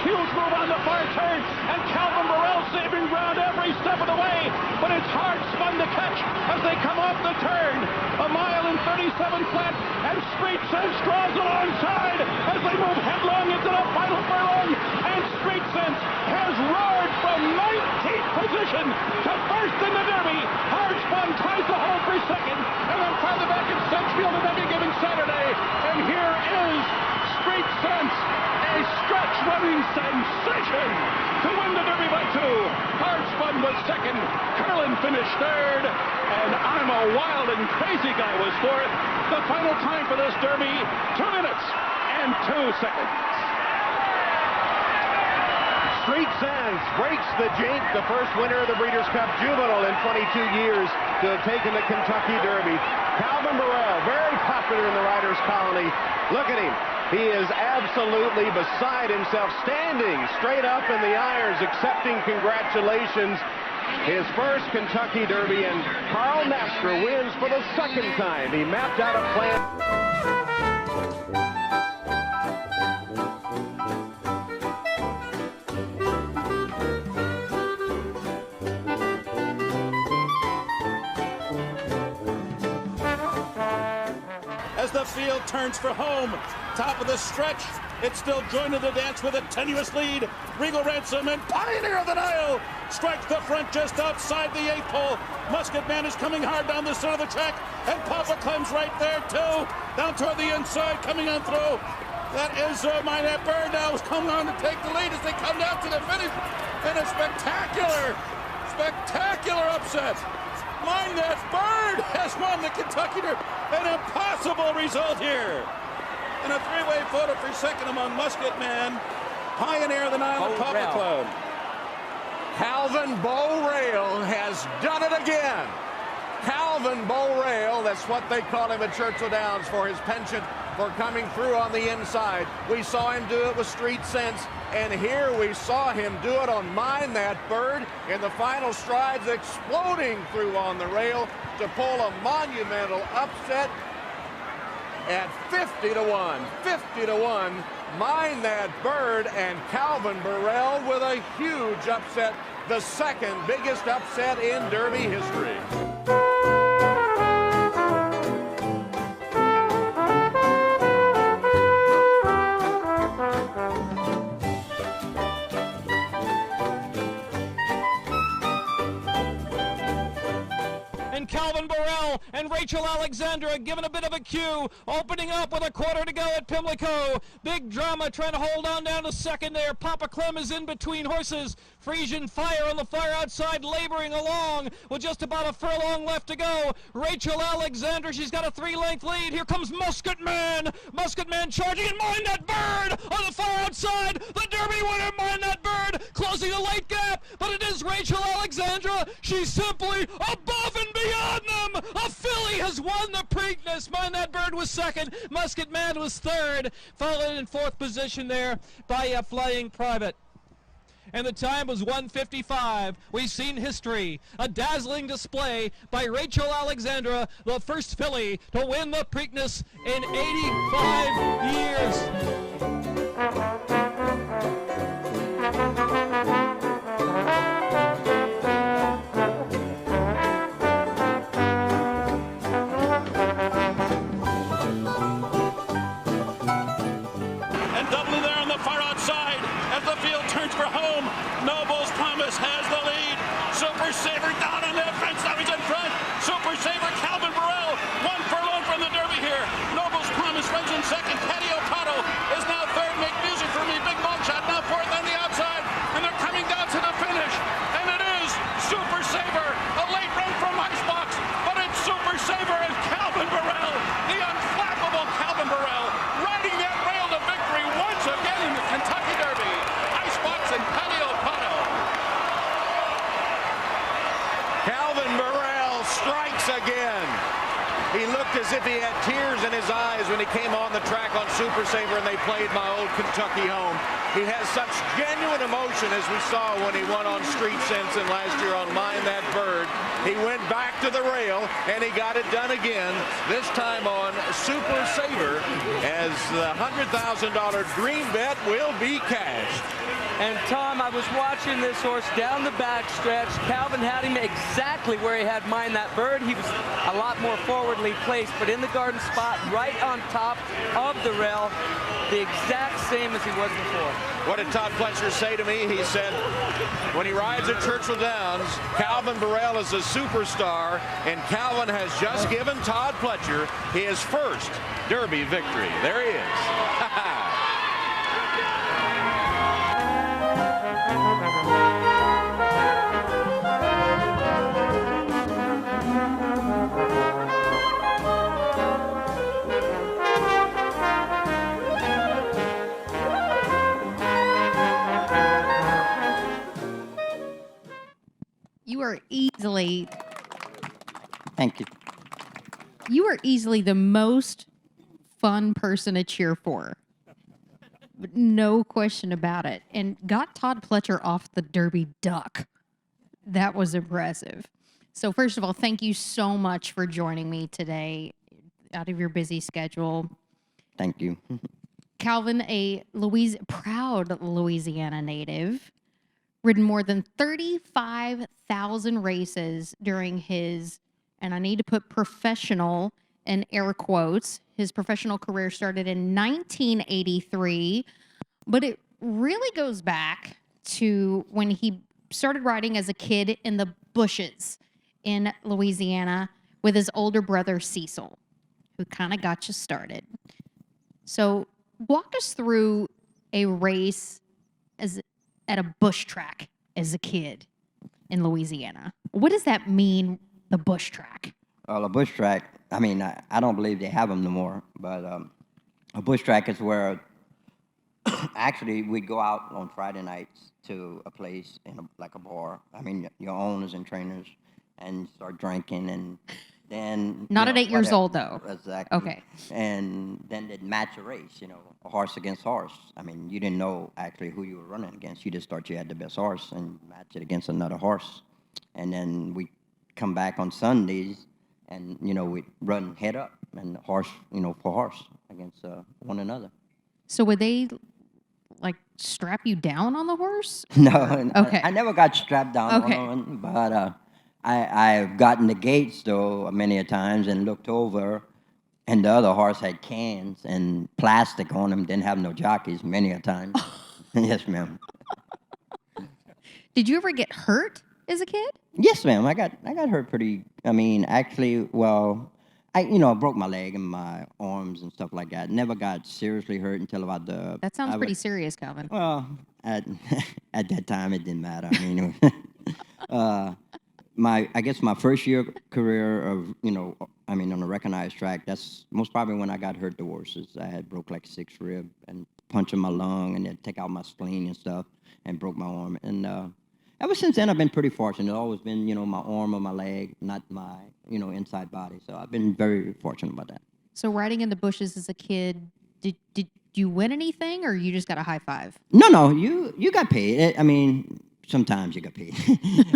huge move on the far turn, and Calvin Borel saving ground every step of the way, but it's hard spun to catch as they come off the turn. A mile and 37 flat, and Street Sense draws alongside as they move headlong into the final furlong, and Street Sense has roared from 19th position to first in the Derby. Hard spun tries to hold for second, and then farther back in Sedgefield on any given Saturday, and here is Street Sense, a stretch running sensation to win the Derby by 2. Hard spun was second, Curlin finished third, and I'm a Wild and Crazy Guy was fourth. The final time for this Derby, 2 minutes and 2 seconds. Street Sense breaks the jink, the first winner of the Breeders' Cup Juvenile in 22 years to have taken the Kentucky Derby. Calvin Borel, very popular in the Riders' Colony. Look at him. He is absolutely beside himself, standing straight up in the irons, accepting congratulations. His first Kentucky Derby, and Carl Nafstra wins for the second time. He mapped out a plan. As the field turns for home, top of the stretch, it's still joining the dance with a tenuous lead. Regal Ransom and Pioneer of the Nile strikes the front just outside the 8th hole. Musket Man is coming hard down the center of the track, and Papa Clem's right there too. Down toward the inside, coming on through. That is Minette Bird now is coming on to take the lead as they come down to the finish. And a spectacular upset. Minette Bird has won the Kentucky Derby. An impossible result here. And a three-way photo for second among Musket Man, Pioneer of the Nile, and Papa Clem. Calvin Borel has done it again. Calvin Borel, that's what they call him at Churchill Downs for his penchant for coming through on the inside. We saw him do it with Street Sense, and here we saw him do it on Mind That Bird in the final strides, exploding through on the rail to pull a monumental upset at 50-1. 50-1. Mind That Bird and Calvin Borel with a huge upset, the second biggest upset in Derby history. And Calvin Borel and Rachel Alexandra given a bit of a cue, opening up with a quarter to go at Pimlico. Big drama trying to hold on down to second there. Papa Clem is in between horses. Frisian Fire on the far outside, laboring along with just about a furlong left to go. Rachel Alexandra, she's got a 3-length lead. Here comes Musket Man. Musket Man charging, and Mind That Bird on the far outside. The Derby winner, Mind That Bird, closing the late gap, but it is Rachel Alexandra. She's simply above and beyond them. A filly has won the Preakness. Mind That Bird was second. Musket Man was third. Followed in fourth position there by a Flying Private. And the time was 1:55. We've seen history. A dazzling display by Rachel Alexandra, the first filly to win the Preakness in 85 years. And doubling there on the far outside as the field turns for home. Noble's Promise has the lead. Super Saver down on that fence. Now he's in front. Super Saver, Calvin Borel, 1 furlong from the Derby here. Noble's Promise runs in second. Patty O'Connell is now third. Make music for me. Big ball shot now fourth on the outside. And they're coming down to the finish. And it is Super Saver. A late run from Icebox. But it's Super Saver and Calvin Borel. The unflappable Calvin Borel riding that rail to victory once again in the Kentucky Derby. Icebox and Patty O'Connell. as if he had tears in his eyes when he came on the track on Super Saver and they played My Old Kentucky Home. He has such genuine emotion, as we saw when he won on Street Sense and last year on Mind That Bird. He went back to the rail and he got it done again, this time on Super Saver, as the $100,000 dream bet will be cashed. And Tom, I was watching this horse down the backstretch. Calvin had him exactly where he had Mind That Bird. He was a lot more forwardly placed, but in the garden spot, right on top of the rail, the exact same as he was before. What did Todd Pletcher say to me? He said, when he rides at Churchill Downs, Calvin Borel is a superstar, and Calvin has just given Todd Pletcher his first Derby victory. There he is. You are easily, Thank you. you are easily the most fun person to cheer for. But no question about it. And got Todd Pletcher off the Derby duck. That was impressive. So first of all, thank you so much for joining me today out of your busy schedule. Thank you. Calvin, a proud Louisiana native, ridden more than 35,000 races during his, and I need to put professional in air quotes, his professional career started in 1983, but it really goes back to when he started riding as a kid in the bushes in Louisiana with his older brother Cecil, who kind of got you started. So walk us through a race at a bush track as a kid in Louisiana. What does that mean, the bush track? Well, a bush track, I mean, I don't believe they have them no more, but a bush track is where actually we'd go out on Friday nights to a place like a bar. I mean, your owners and trainers, and start drinking, and then... Not at 8 years old, though. Exactly. Okay. And then they'd match a race, a horse against horse. I mean, you didn't know actually who you were running against. You just thought you had the best horse and match it against another horse. And then we'd come back on Sundays and, we'd run head up and horse, for horse against one another. So would they, strap you down on the horse? No. Okay. I never got strapped down Okay. on one, but I've gotten the gates, though, many a times and looked over, and the other horse had cans and plastic on them, didn't have no jockeys many a time. Yes, ma'am. Did you ever get hurt as a kid? Yes, ma'am. I got hurt pretty. I mean, actually, well, I broke my leg and my arms and stuff like that. Never got seriously hurt until about the. That sounds pretty serious, Calvin. Well, at that time it didn't matter. I mean, I guess my first year career of on a recognized track. That's most probably when I got hurt the worst. I had broke like 6 rib and punctured my lung and then take out my spleen and stuff and broke my arm. And ever since then, I've been pretty fortunate. It's always been, my arm or my leg, not my, inside body. So I've been very fortunate about that. So riding in the bushes as a kid, did you win anything, or you just got a high five? No, you got paid. I mean, sometimes you got paid.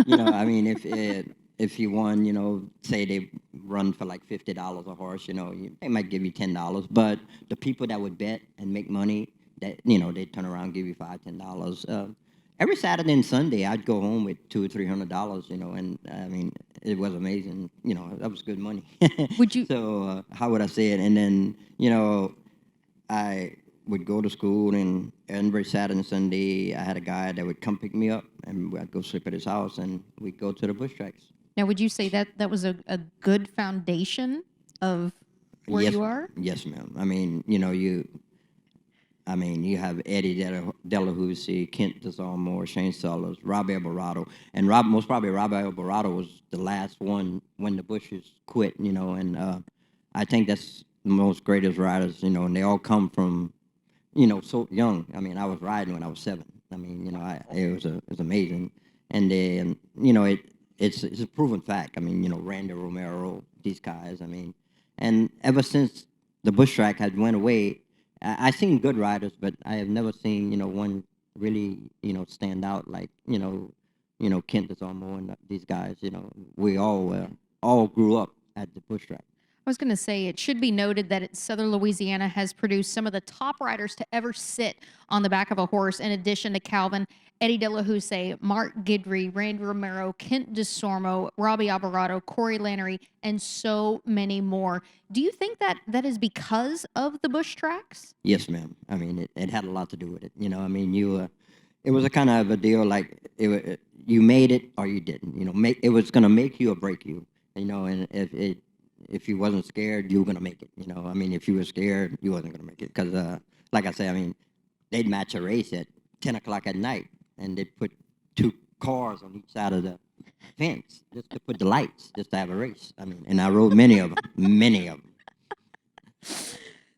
I mean, if you won, say they run for like $50 a horse, they might give you $10. But the people that would bet and make money, that they'd turn around and give you $5, $10. Every Saturday and Sunday, I'd go home with $200 or $300, and I mean, it was amazing. That was good money. Would you? So how would I say it? And then, I would go to school, and every Saturday and Sunday, I had a guy that would come pick me up, and I'd go sleep at his house, and we'd go to the bush tracks. Now, would you say that was a good foundation of where Yes, you are? Yes, ma'am. I mean, you have Eddie Delahousie, Kent DeSalmore, Shane Sellers, Robbie Alvarado, and most probably Robbie Alvarado was the last one when the Bushes quit, and I think that's the most greatest riders, and they all come from, so young. I mean, I was riding when I was 7. I mean, it was amazing, and then, it's a proven fact. I mean, Randy Romero, these guys. I mean, And ever since the bush track had went away, I seen good riders, but I have never seen, one really, stand out like, Kent Desormeaux and these guys. We all grew up at the bush track. I was going to say, it should be noted that Southern Louisiana has produced some of the top riders to ever sit on the back of a horse, in addition to Calvin, Eddie De La Houssaye, Mark Guidry, Randy Romero, Kent Desormeaux, Robbie Alvarado, Corey Lannery, and so many more. Do you think that that is because of the bush tracks? Yes, ma'am. I mean, it had a lot to do with it. I mean, it was a kind of a deal like you made it or you didn't. It was going to make you or break you. And if you wasn't scared, you were gonna make it. I mean, if you were scared, you wasn't gonna make it. Because, like I say, I mean, they'd match a race at 10 o'clock at night, and they'd put 2 cars on each side of the fence just to put the lights, just to have a race. I mean, and I rode many of them, many of them.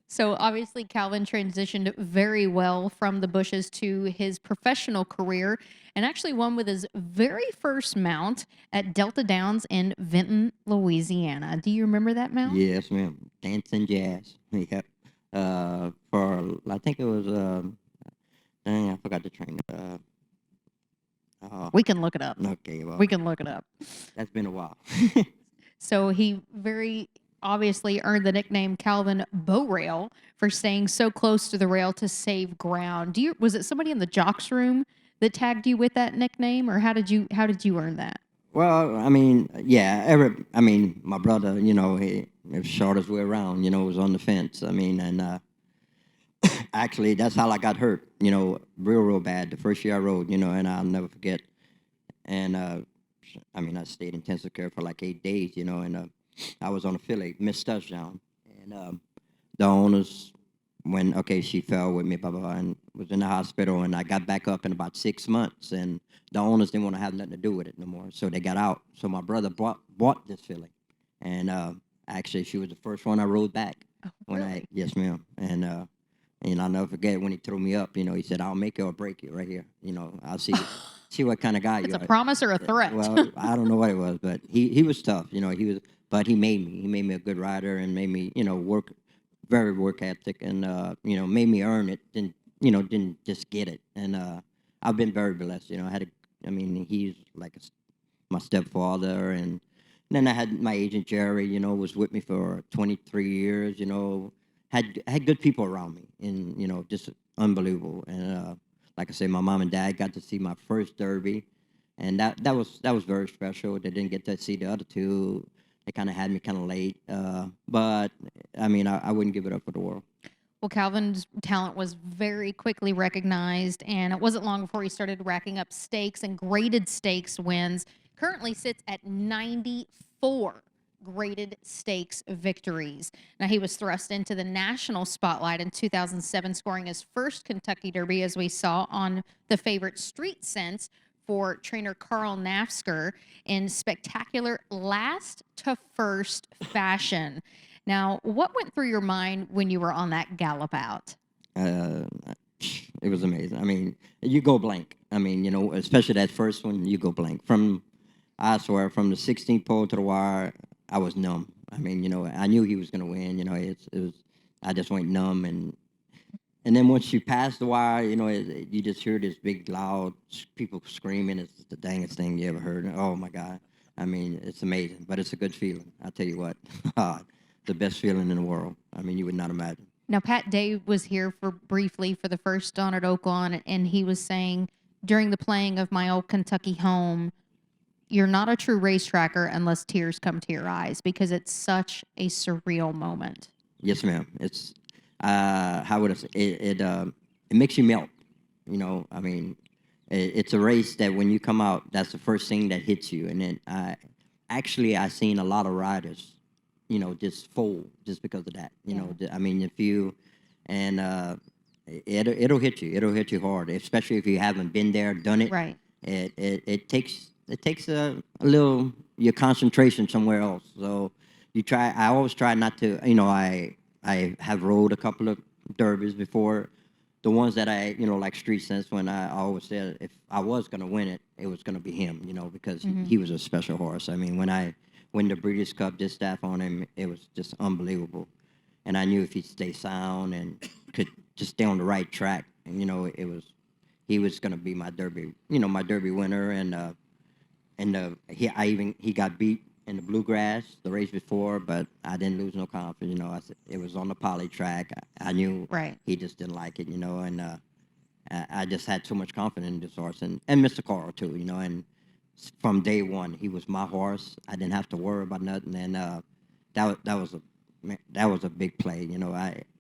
So obviously Calvin transitioned very well from the bushes to his professional career, and actually won with his very first mount at Delta Downs in Vinton, Louisiana. Do you remember that mount? Yes, ma'am. Dancing Jazz. Yep. I think it was, dang, I forgot the train. We can look it up. Okay, well, We can look it up. that's been a while. So he very obviously earned the nickname Calvin Borel for staying so close to the rail to save ground. Was it somebody in the jocks room that tagged you with that nickname, or how did you earn that? Well, I mean, yeah, my brother, he was shortest way around, was on the fence. I mean, and actually, that's how I got hurt, real bad. The first year I rode, and I'll never forget. And, I mean, I stayed in intensive care for like 8 days, and I was on a filly, missed touchdown. And the owners, she fell with me, blah, blah, blah, and was in the hospital, and I got back up in about 6 months, and the owners didn't want to have nothing to do with it no more, so they got out. So my brother bought this filly, and actually, she was the first one I rode back. Oh, really? Yes, ma'am. And I'll never forget when he threw me up, he said, I'll make you or break you right here. I'll see what kind of guy you It's are. a promise or a threat? Well, I don't know what it was, but he was tough. But he made me. He made me a good rider and made me, very work ethic, and made me earn it. Didn't just get it. And I've been very blessed. He's like my stepfather, and then I had my agent Jerry. Was with me for 23 years. Had good people around me, and just unbelievable. And like I say, my mom and dad got to see my first Derby, and that was very special. They didn't get to see the other 2. They kind of had me kind of late, but I mean, I wouldn't give it up for the world. Well, Calvin's talent was very quickly recognized, and it wasn't long before he started racking up stakes and graded stakes wins. Currently sits at 94 graded stakes victories. Now, he was thrust into the national spotlight in 2007, scoring his first Kentucky Derby, as we saw on the favorite Street Sense for trainer Carl Nafsker in spectacular last to first fashion. Now, what went through your mind when you were on that gallop out? It was amazing. I mean, you go blank. I mean, especially that first one, you go blank. I swear, from the 16th pole to the wire, I was numb. I mean, I knew he was going to win. It was. I just went numb, and then once you pass the wire, you just hear this big, loud people screaming. It's the dangest thing you ever heard. Oh my God! I mean, it's amazing, but it's a good feeling. I tell you what, the best feeling in the world. I mean, you would not imagine. Now, Pat Day was here briefly for the first dawn at Oaklawn, and he was saying during the playing of My Old Kentucky Home, you're not a true racetracker unless tears come to your eyes, because it's such a surreal moment. Yes, ma'am. It's how would I say it makes you melt. I mean, it's a race that when you come out, that's the first thing that hits you. And then I seen a lot of riders, just fold just because of that. I mean, it'll hit you. It'll hit you hard, especially if you haven't been there, done it. Right. It takes a little your concentration somewhere else. So I always try not to. I have rode a couple of derbies before. The ones that like Street Sense, when I always said if I was going to win it, it was going to be him, because he was a special horse. I mean, when when the Breeders' Cup did staff on him, it was just unbelievable. And I knew if he'd stay sound and could just stay on the right track, and he was going to be my Derby, my Derby winner. And he got beat in the Bluegrass the race before, but I didn't lose no confidence. I said it was on the poly track. I knew Right. he just didn't like it, and I just had so much confidence in this horse and Mr. Carl too, and from day one he was my horse. I didn't have to worry about nothing, and that was a big play.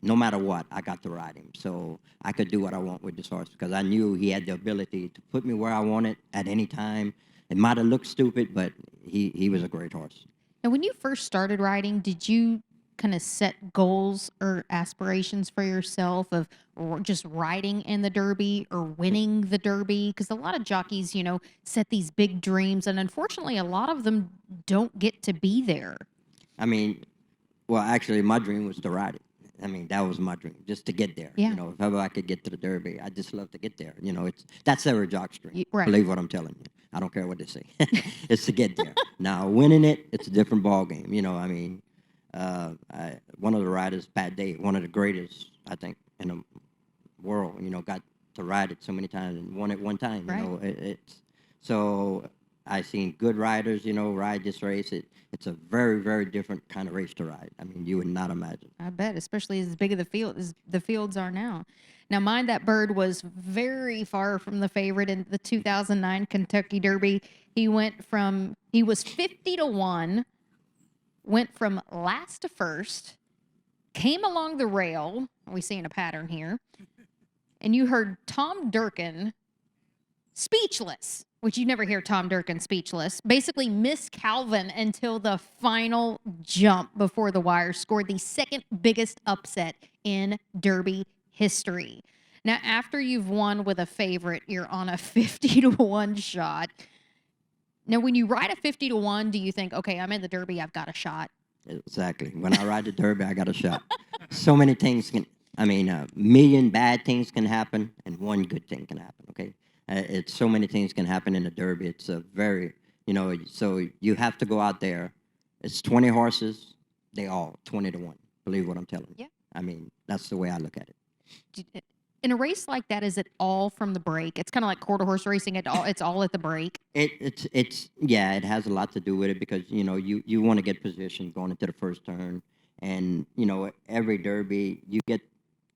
No matter what, I got to ride him, so I could do what I want with this horse because I knew he had the ability to put me where I wanted at any time. It might have looked stupid, but he was a great horse. Now, when you first started riding, did you kind of set goals or aspirations for yourself of just riding in the Derby or winning the Derby? Because a lot of jockeys, set these big dreams, and unfortunately, a lot of them don't get to be there. I mean, well, actually, my dream was to ride it. I mean, that was my dream, just to get there. Yeah. If ever I could get to the Derby, I just love to get there. That's every jock's dream. Right. Believe what I'm telling you. I don't care what they say. It's to get there. Now, winning it, it's a different ball game. One of the riders, Pat Day, one of the greatest, I think, in the world, got to ride it so many times and won it one time. Right. So I've seen good riders, ride this race. It's a very, very different kind of race to ride. I mean, you would not imagine. I bet, especially as big of the field as the fields are now. Now, mind that bird was very far from the favorite in the 2009 Kentucky Derby. He was 50-1, went from last to first, came along the rail. Are we seeing a pattern here? And you heard Tom Durkin speechless, which you never hear Tom Durkin speechless, basically miss Calvin until the final jump before the wire, scored the second biggest upset in Derby history. Now, after you've won with a favorite, you're on a 50-1 shot. Now, when you ride a 50-1, do you think, okay, I'm in the Derby, I've got a shot? Exactly. When I ride the Derby, I got a shot. So many things a million bad things can happen and one good thing can happen, okay? It's so many things can happen in the Derby. It's a very, so you have to go out there. It's 20 horses. They all 20-1. Believe what I'm telling you. Yeah. I mean, that's the way I look at it. In a race like that, is it all from the break? It's kind of like quarter horse racing. It's all at the break. It has a lot to do with it because you want to get position going into the first turn, and every Derby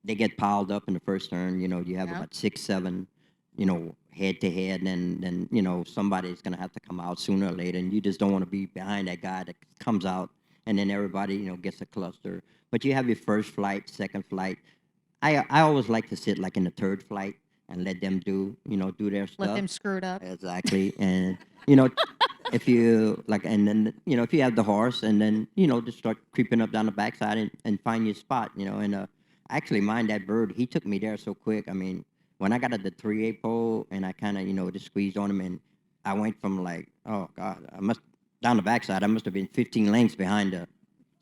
they get piled up in the first turn. You have about 6, 7, head to head, and then somebody's gonna have to come out sooner or later, and you just don't want to be behind that guy that comes out, and then everybody gets a cluster. But you have your first flight, second flight. I always like to sit like in the third flight and let them do their stuff. Let them screw it up. Exactly. And if you and then if you have the horse and then just start creeping up down the backside and find your spot, and actually mind that bird, he took me there so quick. I mean, when I got at the 3/8 pole and I kind of just squeezed on him, and I went from oh God, down the backside, I must have been 15 lengths behind the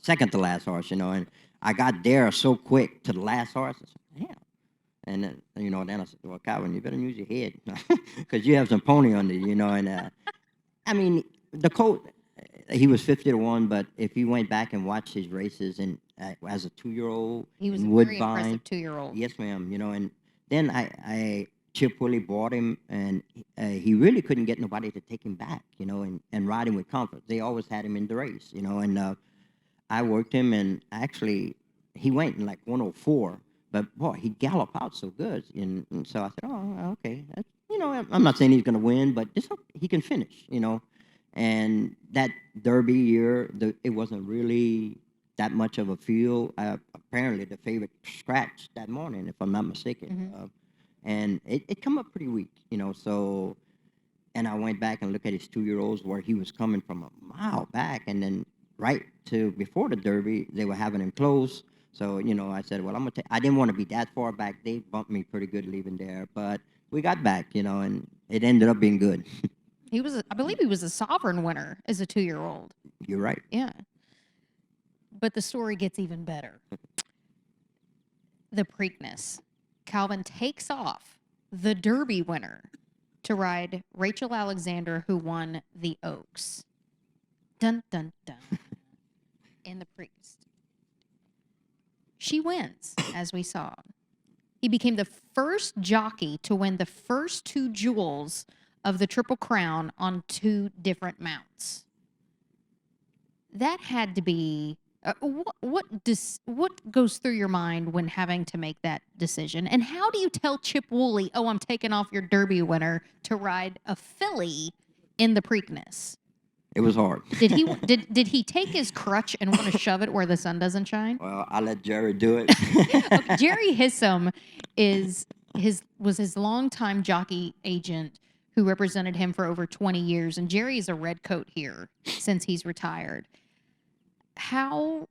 second to last horse, and I got there so quick to the last horse. I said, damn. And then, then I said, well, Calvin, you better use your head because you have some pony under you, and I mean, the colt, he was 50-1, but if you went back and watched his races and as a 2-year-old, He was in a very Woodbine, impressive 2-year-old. yes, ma'am, and then I Chip Willie bought him, and he really couldn't get nobody to take him back, and ride him with comfort. They always had him in the race, and I worked him, and actually he went in like 104, but boy, he galloped out so good, and so I said, oh, okay, I'm not saying he's going to win, but he can finish, And that Derby year, it wasn't really that much of a field. Apparently, the favorite scratched that morning, if I'm not mistaken. Mm-hmm. And it come up pretty weak, so, and I went back and looked at his 2-year-olds where he was coming from a mile back, and then right to before the Derby, they were having him close. So, I said, well, I didn't want to be that far back. They bumped me pretty good leaving there, but we got back, and it ended up being good. I believe he was a sovereign winner as a 2-year-old. You're right. Yeah. But the story gets even better. The Preakness. Calvin takes off the Derby winner to ride Rachel Alexander, who won the Oaks. Dun, dun, dun. In the Preakness. She wins, as we saw. He became the first jockey to win the first 2 jewels of the Triple Crown on 2 different mounts. That had to be what goes through your mind when having to make that decision? And how do you tell Chip Woolley, "Oh, I'm taking off your Derby winner to ride a filly in the Preakness"? It was hard. Did he take his crutch and want to shove it where the sun doesn't shine? Well, I let Jerry do it. Okay, Jerry Hissom was his longtime jockey agent who represented him for over 20 years, and Jerry is a red coat here since he's retired. How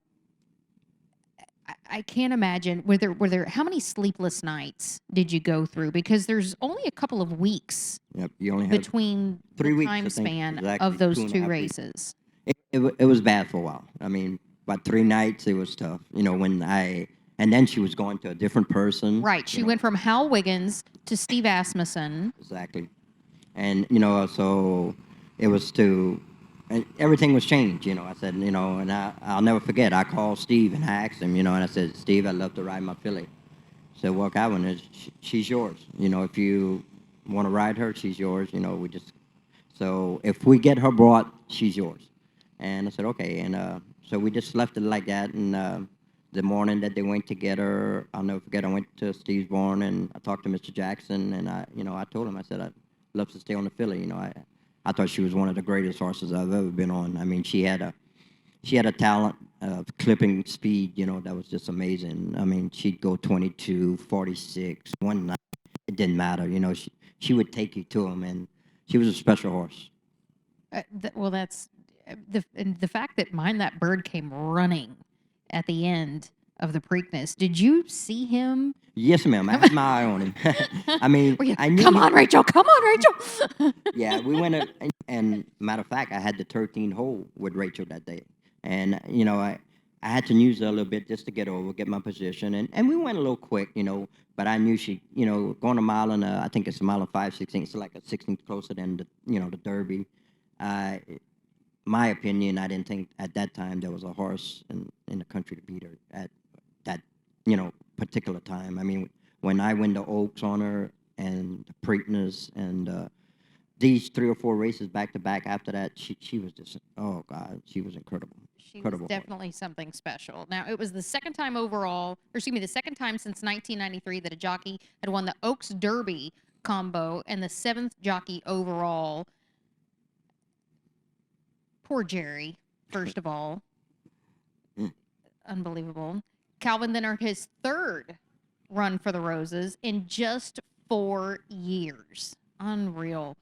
I can't imagine were there how many sleepless nights did you go through? Because there's only a couple of weeks Yep, you only had between 3 the weeks, time I think, span exactly, of those 2.5 2 weeks. races. It was bad for a while. I mean, about 3 nights, it was tough. You know, and then she was going to a different person. Right. She went from Hal Wiggins to Steve Asmussen. Exactly. And, so it was and everything was changed, I said, and I'll never forget, I called Steve and I asked him, and I said, "Steve, I'd love to ride my filly." He said, "Well, Calvin, she's yours. If you want to ride her, she's yours. So if we get her brought, she's yours." And I said, "Okay." And so we just left it like that. And the morning that they went to get her, I'll never forget, I went to Steve's barn and I talked to Mr. Jackson, and I told him, I said, "I'd love to stay on the filly." I thought she was one of the greatest horses I've ever been on. I mean, she had a talent of clipping speed, that was just amazing. I mean, she'd go 22, 46, one night. It didn't matter, she would take you to him, and she was a special horse. Well, that's the fact that Mind That Bird came running at the end of the Preakness. Did you see him? Yes, ma'am. I had my eye on him. I mean, I knew. Come on, Rachel. Come on, Rachel. Yeah, we went, and matter of fact, I had the 13th hole with Rachel that day. And, I had to use her a little bit just to get my position. And we went a little quick, but I knew she, going a mile and I think it's a mile and 5/16, it's like a 16th closer than the Derby. My opinion, I didn't think at that time there was a horse in the country to beat her at that, particular time. I mean, when I win the Oaks on her and the Preakness and these 3 or 4 races back to back after that, she was just, oh God, she was incredible. She was definitely something special. Now, it was the second time the second time since 1993 that a jockey had won the Oaks Derby combo and the 7th jockey overall. Poor Jerry, first of all. Unbelievable. Calvin then earned his 3rd run for the Roses in just 4 years. Unreal.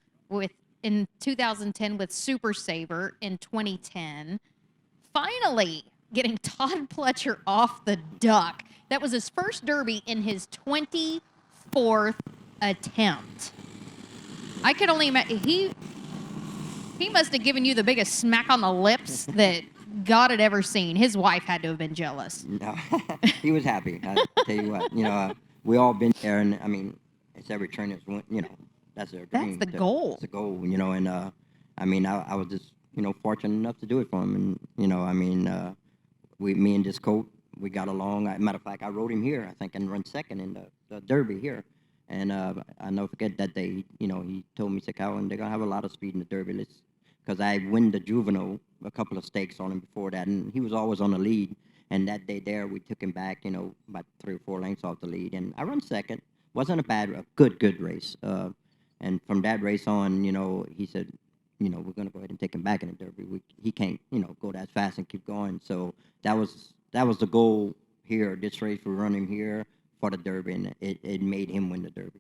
In 2010 with Super Saver, in 2010. Finally getting Todd Pletcher off the duck. That was his first Derby in his 24th attempt. I could only imagine. He must have given you the biggest smack on the lips that God had ever seen. His wife had to have been jealous. No, he was happy. I tell you what, we all been there, and I mean, it's every trainer's, that's their dream. That's the goal. It's the goal, and I mean, I was just, fortunate enough to do it for him, and me and this coach, we got along. Matter of fact, I rode him here, I think, and run second in the Derby here. And I never forget that day, he told me, he said, "Calvin, they're going to have a lot of speed in the Derby." Because I win the juvenile, a couple of stakes on him before that, and he was always on the lead. And that day there, we took him back, about 3 or 4 lengths off the lead. And I run second. Wasn't a good race. And from that race on, he said, we're going to go ahead and take him back in the Derby. He can't, go that fast and keep going. So that was the goal here. This race, we run him here for the Derby, and it made him win the Derby.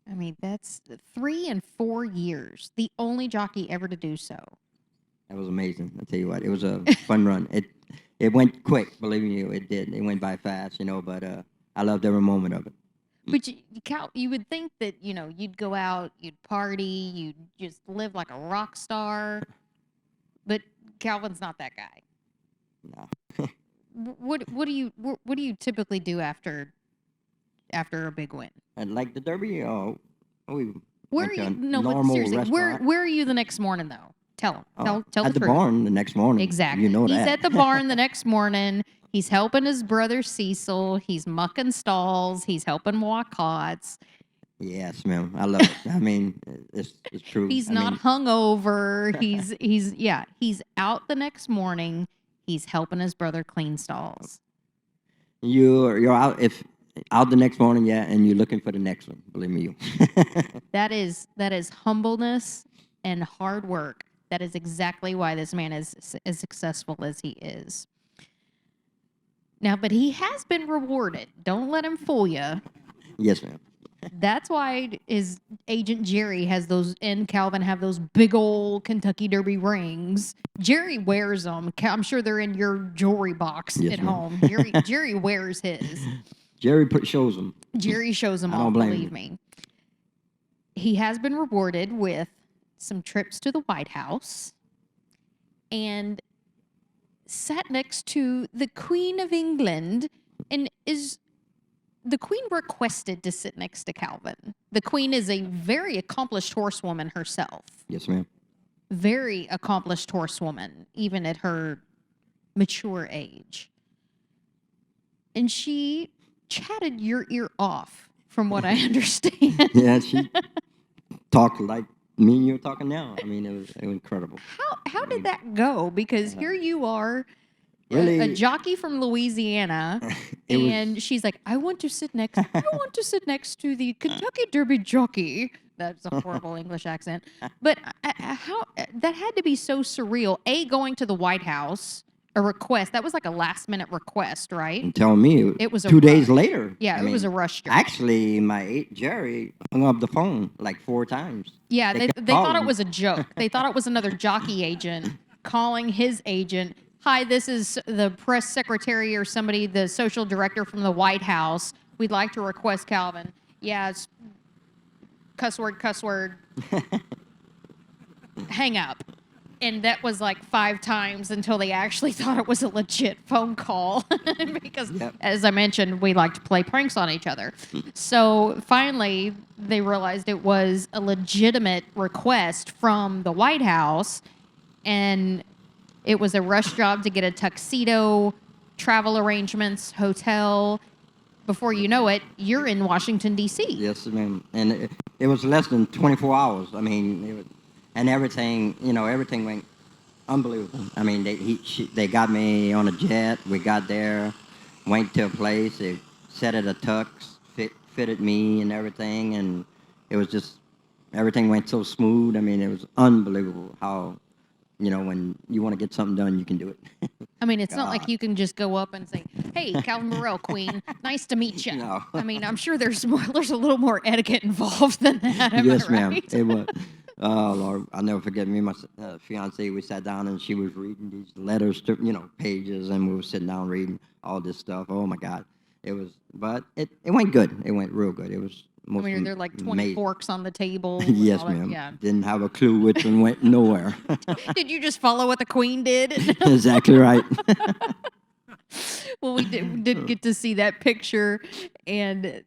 I mean, that's 3 and 4 years. The only jockey ever to do so. That was amazing. I tell you what, it was a fun run. It went quick, believe me, it did. It went by fast, but I loved every moment of it. But you would think that, you'd go out, you'd party, you'd just live like a rock star. But Calvin's not that guy. No. What do you typically do after a big win? And like the Derby, we where went are to you? a No, but normal seriously, restaurant. where are you the next morning though? Tell him. Tell At the the truth. barn the next morning. Exactly. You know He's that. at the barn the next morning. He's helping his brother Cecil. He's mucking stalls. He's helping walk hots. Yes, ma'am. I love it. I mean, it's true. He's I not mean, hungover. He's out the next morning. He's helping his brother clean stalls. you're out the next morning, yeah, and you're looking for the next one. Believe me, you. That is humbleness and hard work. That is exactly why this man is as successful as he is. Now, but he has been rewarded. Don't let him fool you. Yes, ma'am. That's why his agent Jerry has those, and Calvin have those big old Kentucky Derby rings. Jerry wears them. I'm sure they're in your jewelry box Yes, at ma'am. home. Jerry wears his. Jerry shows them. Jerry shows them I off, don't blame believe him. me. He has been rewarded with some trips to the White House and sat next to the Queen of England, and the Queen requested to sit next to Calvin. The Queen is a very accomplished horsewoman herself. Yes, ma'am. Very accomplished horsewoman, even at her mature age. And she chatted your ear off, from what I understand. Yeah, she talked like me and you're talking now. I mean, it was incredible. How did that go? Because here you are, Really? a jockey from Louisiana, It was- and she's like, I want to sit next to the Kentucky Derby jockey. That's a horrible English accent. But how that had to be so surreal. Going to the White House, a request. That was like a last minute request, right? And tell me, It was a 2 days rush. later. Yeah, I it was mean, a rush job. Actually, Jerry hung up the phone like 4 times. Yeah, they kept thought it calling. was a joke. They thought it was another jockey agent calling his agent. Hi, this is the press secretary or somebody, the social director from the White House. We'd like to request Calvin. Yeah, it's cuss word. Hang up. And that was like 5 times until they actually thought it was a legit phone call. Because, Yep. as I mentioned, we like to play pranks on each other. So finally, they realized it was a legitimate request from the White House. And it was a rush job to get a tuxedo, travel arrangements, hotel. Before you know it, you're in Washington, D.C. Yes, ma'am. And it was less than 24 hours. I mean, and everything, everything went unbelievable. I mean, they got me on a jet. We got there, went to a place. They set it a tux, fitted me and everything. And it was just, everything went so smooth. I mean, it was unbelievable how, when you want to get something done, you can do it. I mean, it's not like you can just go up and say, "Hey, Calvin Borel, Queen, nice to meet you." No. I mean, I'm sure there's a little more etiquette involved than that. Am Yes, I ma'am. right? It was. Oh, Lord. I'll never forget me and my fiance. We sat down and she was reading these letters to, pages, and we were sitting down reading all this stuff. Oh, my God. But it went good. It went real good. It was I most mean, are there like 20 amazing. forks on the table? and Yes, all that? ma'am. Yeah. Didn't have a clue which one went nowhere. Did you just follow what the Queen did? Exactly right. Well, we did get to see that picture, and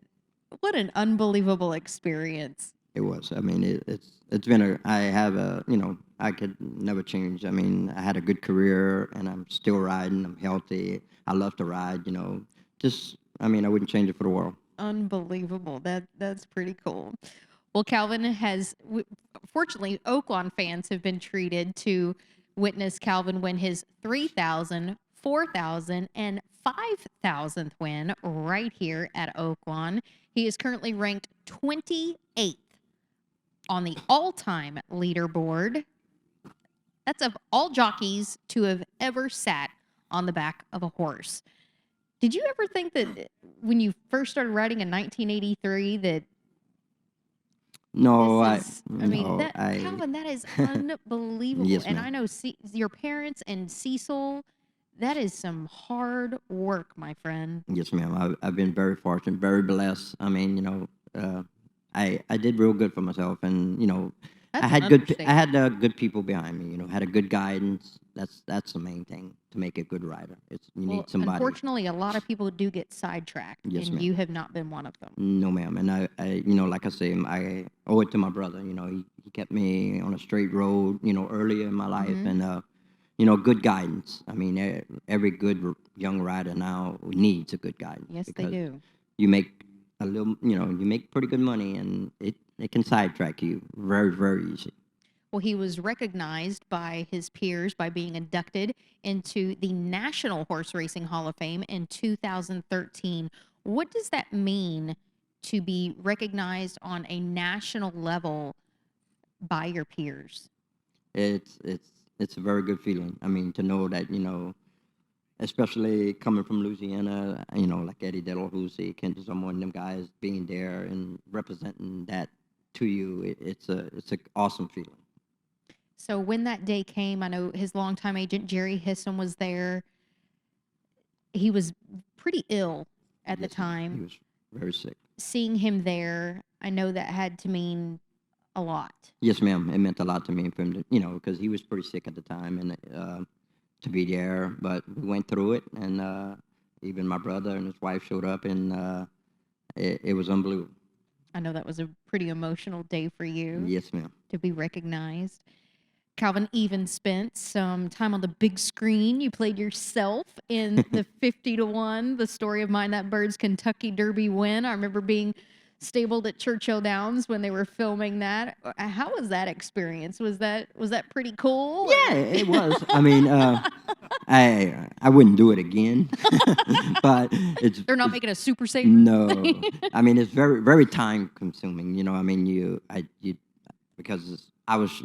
what an unbelievable experience. It was. I mean, it's been I could never change. I mean, I had a good career, and I'm still riding. I'm healthy. I love to ride, I wouldn't change it for the world. Unbelievable. That's pretty cool. Well, Calvin fortunately, Oaklawn fans have been treated to witness Calvin win his 3,000, 4,000, and 5,000th win right here at Oaklawn. He is currently ranked 28th on the all-time leaderboard. That's of all jockeys to have ever sat on the back of a horse. Did you ever think that when you first started riding in 1983 that No, Calvin, that is unbelievable. Yes, and ma'am. I know your parents and Cecil, that is some hard work, my friend. Yes, ma'am. I've been very fortunate, very blessed. I mean, I did real good for myself, and That's I an had good understatement. good people behind me. Had a good guidance. that's the main thing to make a good rider. You Well, need somebody. unfortunately, a lot of people do get sidetracked, Yes, and ma'am. you have not been one of them. No, ma'am. And like I say, I owe it to my brother. He kept me on a straight road, earlier in my life, Mm-hmm. and good guidance. I mean, every good young rider now needs a good guidance. Yes, they because do. you make you make pretty good money, and it can sidetrack you very, very easy. Well, he was recognized by his peers by being inducted into the National Horse Racing Hall of Fame in 2013. What does that mean to be recognized on a national level by your peers? It's a very good feeling. I mean, to know that especially coming from Louisiana, like Eddie De La Houssaye, Kent someone of them guys being there and representing that to you, it's a awesome feeling. So when that day came, I know his longtime agent Jerry Hissom was there. He was pretty ill at the Yes, ma'am. time. He was very sick. Seeing him there, I know that had to mean a lot. Yes, ma'am. It meant a lot to me for him to, because he was pretty sick at the time, and to be there. But we went through it, and even my brother and his wife showed up, and it was unbelievable. I know that was a pretty emotional day for you Yes, ma'am. to be recognized. Calvin even spent some time on the big screen. You played yourself in the 50-1, the story of Mind That Bird's Kentucky Derby win. I remember being stabled at Churchill Downs when they were filming that. How was that experience? Was that pretty cool? Yeah, it was. I mean, I wouldn't do it again, but They're not it's making a Super Saver. no. I mean, it's very, very time consuming. I mean, because I was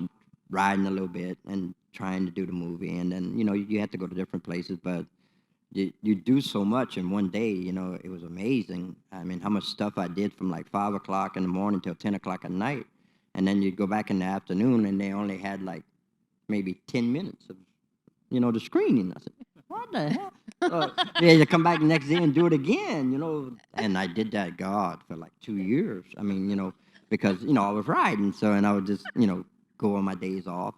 riding a little bit and trying to do the movie, and then you have to go to different places, but you do so much in one day. It was amazing. I mean, how much stuff I did from like 5 o'clock in the morning till 10 o'clock at night, and then you'd go back in the afternoon, and they only had like maybe 10 minutes of the screening. I said, what the hell? They had to come back the next day and do it again. And I did that, God, for like 2 years. I mean, because I was riding, and I would just go on my days off,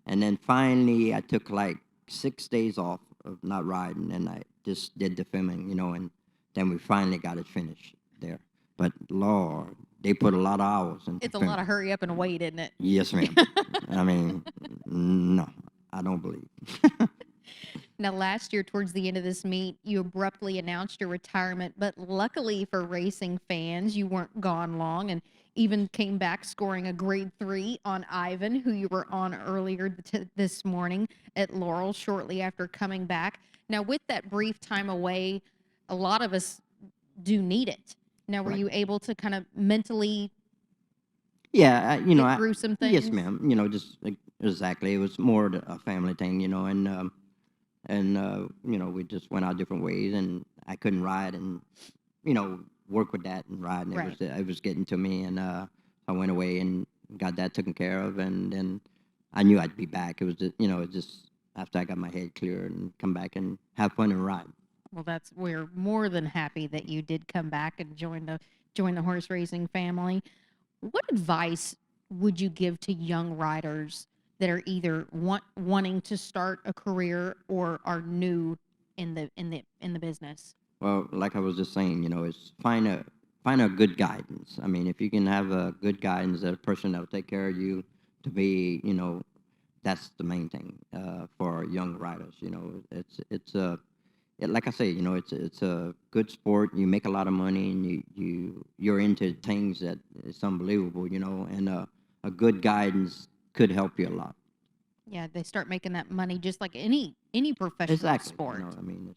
and then finally I took like 6 days off of not riding, and I just did the filming, and then we finally got it finished there. But Lord, they put a lot of hours into It's a filming. lot of hurry up and wait, isn't it? Yes, ma'am. I mean, no, I don't believe. Now, last year, towards the end of this meet, you abruptly announced your retirement, but luckily for racing fans, you weren't gone long and even came back scoring a grade 3 on Ivan, who you were on earlier this morning at Laurel shortly after coming back. Now, with that brief time away, a lot of us do need it. Now, were Right. you able to kind of mentally Yeah, get through some things? yes, ma'am. Just exactly. It was more a family thing, and we just went our different ways, and I couldn't ride and work with that and ride, and Right. it was getting to me, and I went away and got that taken care of, and then I knew I'd be back. It was just after I got my head clear and come back and have fun and ride. Well, we're more than happy that you did come back and join the horse racing family. What advice would you give to young riders that are either wanting to start a career or are new in the business? Well, like I was just saying, it's find a good guidance. I mean, if you can have a good guidance, a person that will take care of you, to be, that's the main thing for young riders. Like I say, it's a good sport. You make a lot of money, and you're into things that it's unbelievable. And a good guidance could help you a lot. Yeah, they start making that money just like any professional Exactly. sport. I mean,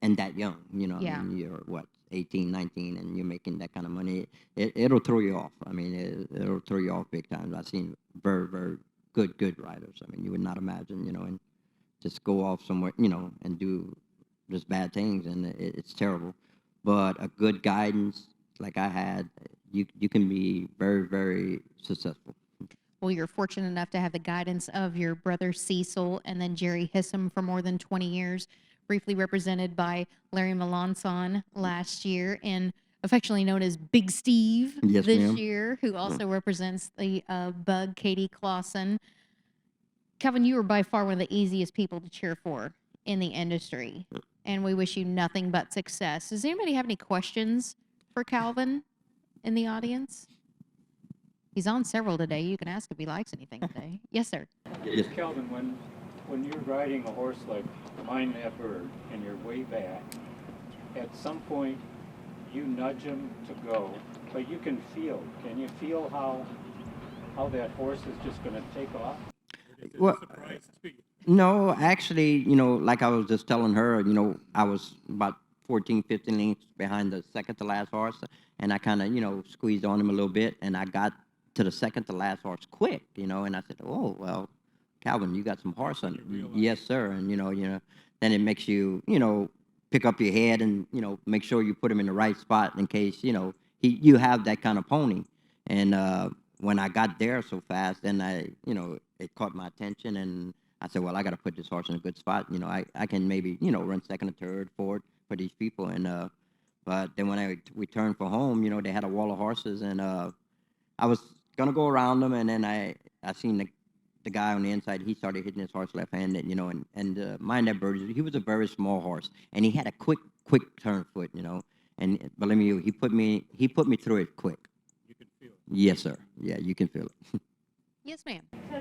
and that young. I Yeah. mean, you're what, 18, 19, and you're making that kind of money. It'll throw you off. I mean, it'll throw you off big time. I've seen very, very good riders. I mean, you would not imagine, and just go off somewhere, and do just bad things, and it's terrible. But a good guidance, like I had, you can be very, very successful. Well, you're fortunate enough to have the guidance of your brother Cecil and then Jerry Hissom for more than 20 years, briefly represented by Larry Melanson last year, and affectionately known as Big Steve Yes, this ma'am. year, who also represents the Bug, Katie Clausen. Calvin, you are by far one of the easiest people to cheer for in the industry, and we wish you nothing but success. Does anybody have any questions for Calvin in the audience? He's on several today. You can ask if he likes anything today. Yes, sir. Yes. Calvin, when you're riding a horse like Mind That Bird and you're way back, at some point you nudge him to go, but you can feel. Can you feel how that horse is just going to take off? Well, no, actually, like I was just telling her, I was about 14, 15 lengths behind the second to last horse, and I kind of, squeezed on him a little bit, and I got to the second to last horse quick, and I said, oh, well, Calvin, you got some horse on it. Yes, sir. And, then it makes you, pick up your head and, make sure you put him in the right spot in case, you have that kind of pony. And when I got there so fast, then it caught my attention, and I said, well, I got to put this horse in a good spot. I can maybe, run second or third, fourth for these people. And but then when we turned for home, they had a wall of horses, and I was gonna go around them, and then I seen the guy on the inside. He started hitting his horse left-handed, and Mind That Bird, he was a very small horse, and he had a quick turn foot, and believe me, he put me through it quick. You can feel it. Yes, sir. Yeah, you can feel it. Yes, ma'am. So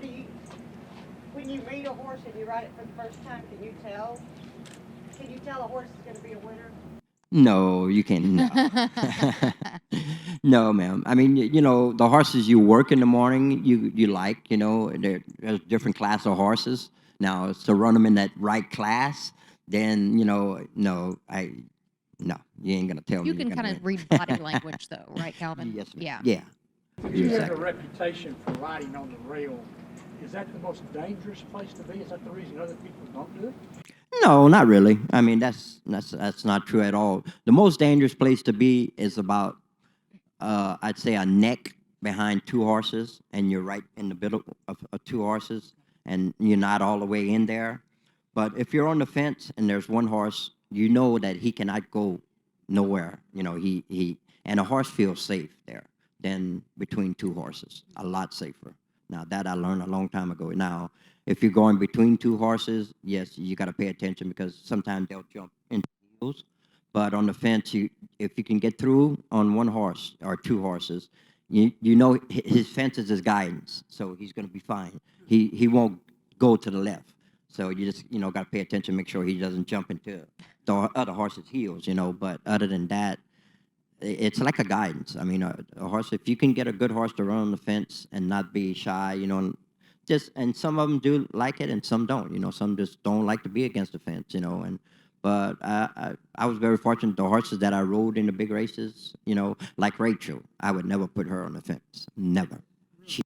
when you lead a horse and you ride it for the first time, can you tell a horse is going to be a winner? No, you can't. No. No, ma'am. I mean, the horses you work in the morning, you like, there's different class of horses. Now, to run them in that right class, then, no, you ain't going to tell me. You can kind of read body language, though, right, Calvin? Yes, ma'am. Yeah. Yeah. You have Exactly. a reputation for riding on the rail. Is that the most dangerous place to be? Is that the reason other people don't do it? No, not really. I mean, that's not true at all. The most dangerous place to be is about, I'd say, a neck behind two horses, and you're right in the middle of two horses, and you're not all the way in there. But if you're on the fence and there's one horse, you know that he cannot go nowhere. And a horse feels safe there than between two horses, a lot safer. Now, that I learned a long time ago. Now, if you're going between two horses, yes, you got to pay attention because sometimes they'll jump into heels. But on the fence, if you can get through on one horse or two horses, his fence is his guidance, so he's going to be fine. He won't go to the left. So you just, got to pay attention, make sure he doesn't jump into the other horse's heels, But other than that, it's like a guidance. I mean, a horse, if you can get a good horse to run on the fence and not be shy, and some of them do like it and some don't, some just don't like to be against the fence, but I was very fortunate. The horses that I rode in the big races, like Rachel, I would never put her on the fence, never. She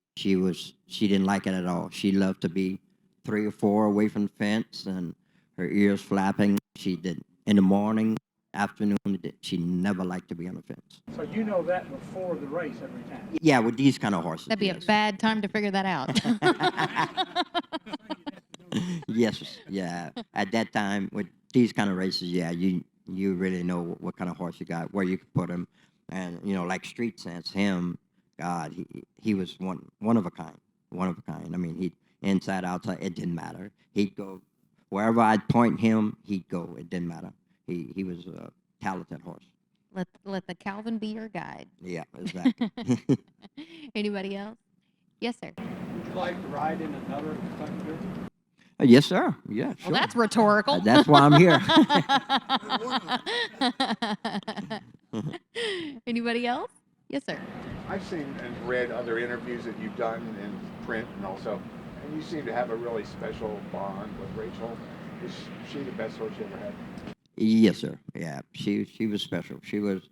didn't like it at all. She loved to be 3 or 4 away from the fence and her ears flapping. She did in the morning, afternoon, she never liked to be on the fence. So you know that before the race every time? Yeah, with these kind of horses. That'd be a bad time to figure that out. Yes, yeah. At that time, with these kind of races, yeah, you really know what kind of horse you got, where you can put him. And, like Street Sense, him, God, he was one of a kind. I mean, he inside, outside, it didn't matter. He'd go, wherever I'd point him, he'd go. It didn't matter. He was a talented horse. Let the Calvin be your guide. Yeah, exactly. Anybody else? Yes, sir. Would you like to ride in another Kentucky Derby? Yes, sir. Yeah, sure. Well, that's rhetorical. That's why I'm here. Anybody else? Yes, sir. I've seen and read other interviews that you've done in print and also, and you seem to have a really special bond with Rachel. Is she the best horse you ever had? Yes, sir. Yeah, she was special. She was,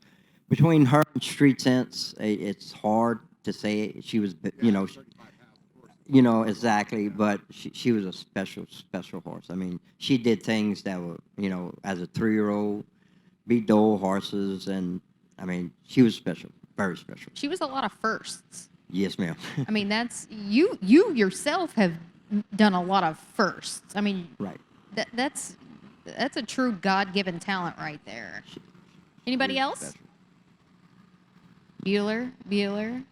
between her and Street Sense, it's hard to say. She was, exactly, but she was a special horse. I mean, she did things that were, as a 3-year-old, beat the old horses, and, I mean, she was special, very special. She was a lot of firsts. Yes, ma'am. I mean, that's, you yourself have done a lot of firsts. I mean, Right. That's a true God-given talent right there. Anybody else? Special. Bueller.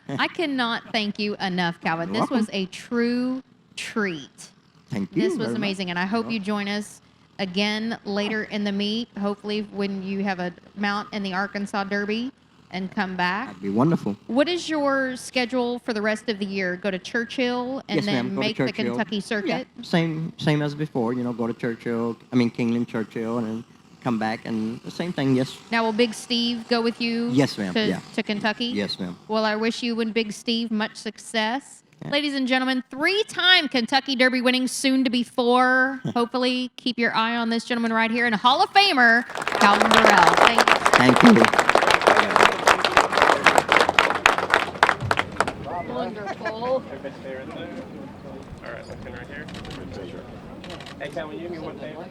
I cannot thank you enough, Calvin. You're This was welcome. a true treat. Thank you. This was very much. amazing, and I hope you join us again later in the meet, hopefully when you have a mount in the Arkansas Derby and come back. That'd be wonderful. What is your schedule for the rest of the year? Go to Churchill and Yes, ma'am. then Go to make the Churchill. Kentucky circuit? Yeah, same as before. Go to Churchill. Kingland, Churchill, and then come back and the same thing. Yes. Now, will Big Steve go with you? Yes, ma'am. To, Yeah. to Kentucky? Yes, ma'am. Well, I wish you and Big Steve much success. Yeah. Ladies and gentlemen, 3-time Kentucky Derby winning, soon to be 4. Hopefully, keep your eye on this gentleman right here, and Hall of Famer, Calvin Borel. Thank you. Thank you. Wonderful. All right, looking right here. Hey, Calvin, you give me one favor.